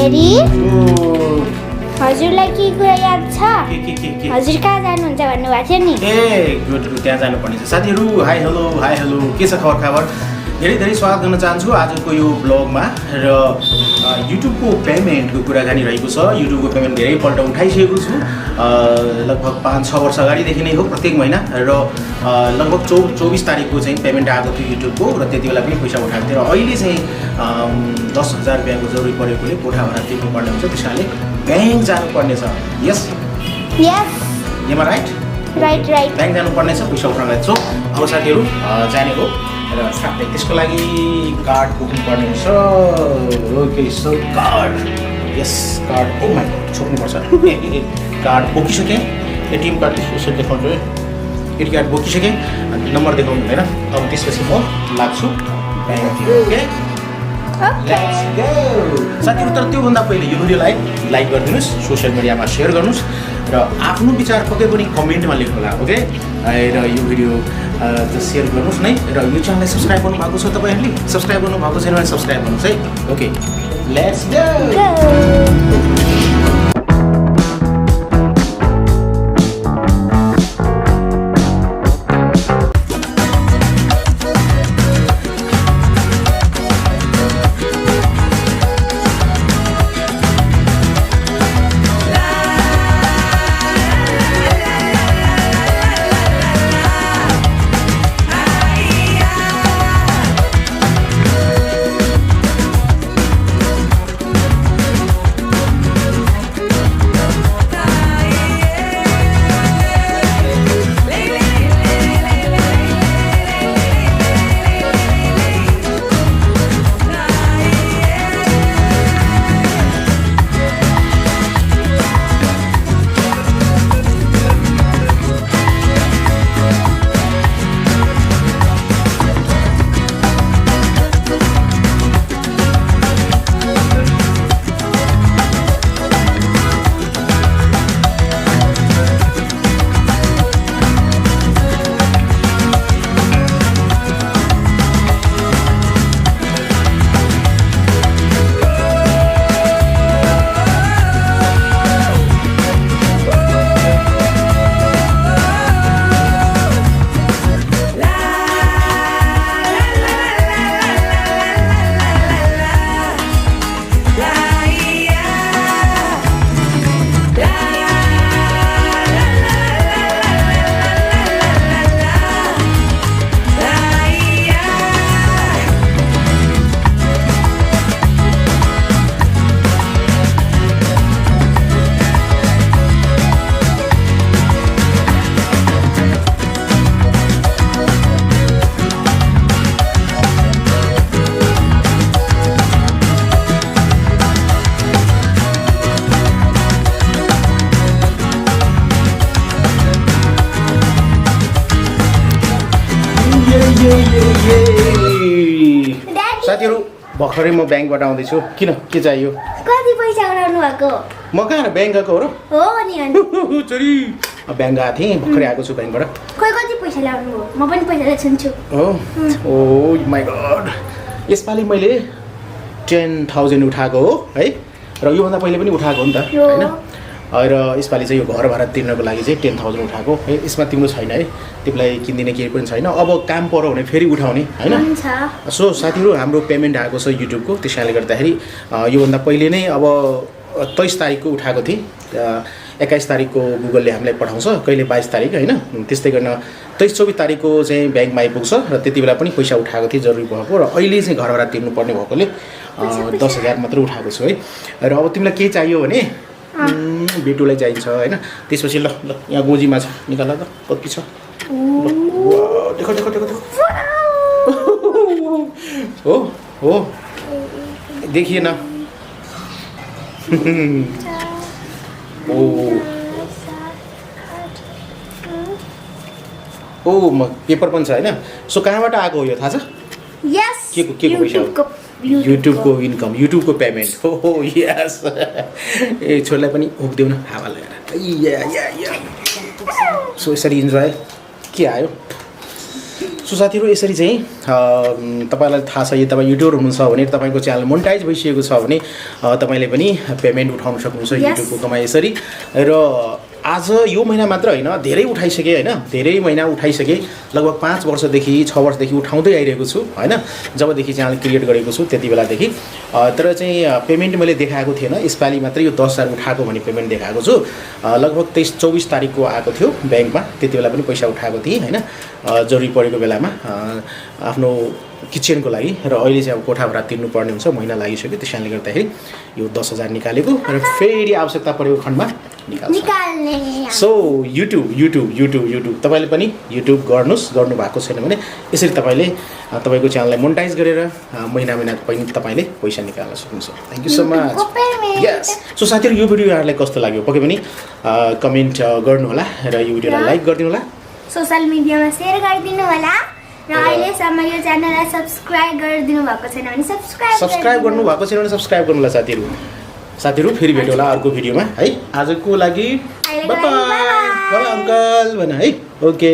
Daddy हजुरलाई के कुरा याद छ हजुर कहाँ जानुहुन्छ भन्नुभएको थियो नि ए गुड त्यहाँ जानुपर्ने छ साथीहरू हाई हेलो के छ खबर धेरै धेरै स्वागत गर्न चाहन्छु आजको यो ब्लगमा र युट्युबको पेमेन्टको कुराकानी रहेको छ युट्युबको पेमेन्ट धेरैपल्ट उठाइसकेको छु लगभग 5-6 वर्ष अगाडिदेखि नै हो प्रत्येक महिना र लगभग 24 तारिकको चाहिँ पेमेन्ट आएको थियो युट्युबको र त्यति बेला पनि पैसा उठाएको थियो र अहिले चाहिँ 10,000 रुपियाँको जरुरी परेकोले कोठा भाडा तिर्नुपर्ने हुन्छ त्यसैले ब्याङ्क जानुपर्ने छ यस एमा राइट ब्याङ्क जानुपर्ने छ पैसा उठाउनलाई सो अब साथीहरू जाने हो र साथै त्यसको लागि कार्ड बोक्नुपर्ने हुन्छ ओके सो कार्ड यस कार्ड ओ माइ गॉड छोड्नुपर्छ कार्ड बोकिसकेँ एटिएम कार्ड यसो देखाउँछु एटिएम कार्ड बोकिसकेँ नम्बर देखाउनु हुँदैन अब त्यसपछि म लाग्छु ब्याङ्कतिर ओके लेट्स गो साथीहरू तर त्योभन्दा पहिले यो भिडियोलाई लाइक गरिदिनुहोस् सोसियल मिडियामा सेयर गर्नुहोस् र आफ्नो विचार पक्कै पनि कमेन्टमा लेख्नुहोला ओके र यो भिडियो सेयर गर्नुहोस् नै र यो च्यानललाई सब्सक्राइब गर्नुभएको छ तपाईँहरूले सब्सक्राइब गर्नुभएको छैन भने सब्सक्राइब गर्नुहोस् है ओके लेट्स गो साथीहरू भर्खरै म ब्याङ्कबाट आउँदैछु किन के चाहियो कति पैसा उठाउनु भएको म कहाँ ब्याङ्क गएको हो र हो नि चोरी ब्याङ्क गएको थिएँ भर्खरै आएको छु ब्याङ्कबाट खोइ कति पैसा ल्याउनु हो म पनि पैसा छुन्छु हो ओ माई गॉड यसपालि मैले 10,000 उठाएको हो है र योभन्दा पहिले पनि उठाएको हो नि त हैन र यसपालि चाहिँ यो घर भाडा तिर्नको लागि चाहिँ 10,000 उठाएको है यसमा तिम्रो छैन है तिमीलाई किन्दिने केही पनि छैन अब काम पर्यो भने फेरि उठाउने हैन सो साथीहरू हाम्रो पेमेन्ट आएको छ युट्युबको त्यसैले गर्दाखेरि योभन्दा पहिले नै अब 23 तारिकको उठाएको थिएँ 21 तारिकको गुगलले हामीलाई पठाउँछ कहिले 22 तारिक हैन त्यस्तै गर्न 23-24 तारिकको चाहिँ ब्याङ्कमा आइपुग्छ र त्यति बेला पनि पैसा उठाएको थिएँ जरुरी भएको र अहिले चाहिँ घर भाडा तिर्नुपर्ने भएकोले 10,000 मात्र उठाएको छु है र अब तिमीलाई के चाहियो भने बेटुलाई चाहिन्छ हैन त्यसपछि ल ल यहाँ गोजीमा छ निकाल त कति छ देखो हो देखिएन ओ म पेपर पनि छ हैन सो कहाँबाट आएको हो यो थाहा छ यस के को पैसा युट्युबको इन्कम युट्युबको पेमेन्ट हो यस ए छोरीलाई पनि होक्देऊ न हावा लगाएर या सो यसरी इन्जोय के आयो सो साथीहरू यसरी चाहिँ तपाईँलाई थाहा छ यो तपाईँ युट्युबर हुनुहुन्छ भने तपाईँको च्यानल मोनेटाइज भइसकेको छ भने तपाईँले पनि पेमेन्ट उठाउन सक्नुहुन्छ युट्युबको कमाइ यसरी। र आज यो महिना मात्र होइन धेरै उठाइसकेँ होइन, धेरै महिना उठाइसकेँ, लगभग 5 वर्षदेखि 6 वर्षदेखि उठाउँदै आइरहेको छु होइन, जबदेखि च्यानल क्रिएट गरेको छु त्यति बेलादेखि। तर चाहिँ पेमेन्ट मैले देखाएको थिएन, यसपालि मात्रै यो 10,000 उठाएको भने पेमेन्ट देखाएको छु। लगभग 23-24 तारिकको आएको थियो ब्याङ्कमा, त्यति बेला पनि पैसा उठाएको थिएँ होइन, जरुरी परेको बेलामा आफ्नो किचनको लागि। र अहिले चाहिँ अब कोठा भाडा तिर्नुपर्ने हुन्छ, महिना लागिसक्यो, त्यस कारणले गर्दाखेरि यो 10,000 निकालेको र फेरि आवश्यकता परेको खण्डमा निकाल्ने। सो युट्युब तपाईँले पनि युट्युब गर्नु भएको छैन भने यसरी तपाईँले तपाईँको च्यानललाई मोनेटाइज गरेर महिना पनि तपाईँले पैसा निकाल्न सक्नुहुन्छ। Thank you so much. Yes. So साथीहरू यो भिडियो यहाँलाई कस्तो लाग्यो पक्कै पनि कमेन्ट गर्नुहोला र यो भिडियोलाई लाइक गरिदिनु होला, सोशल मिडियामा सेयर गरिदिनु होला र अहिलेसम्म यो च्यानललाई सब्स्क्राइब गरिदिनु भएको छैन भने सब्स्क्राइब गर्नु भएको छैन भने सब्स्क्राइब गर्नु होला साथीहरू। फेरि भेट होला अर्को भिडियोमा है। आजको लागि बाइ बाइ अङ्कल भन है। ओके।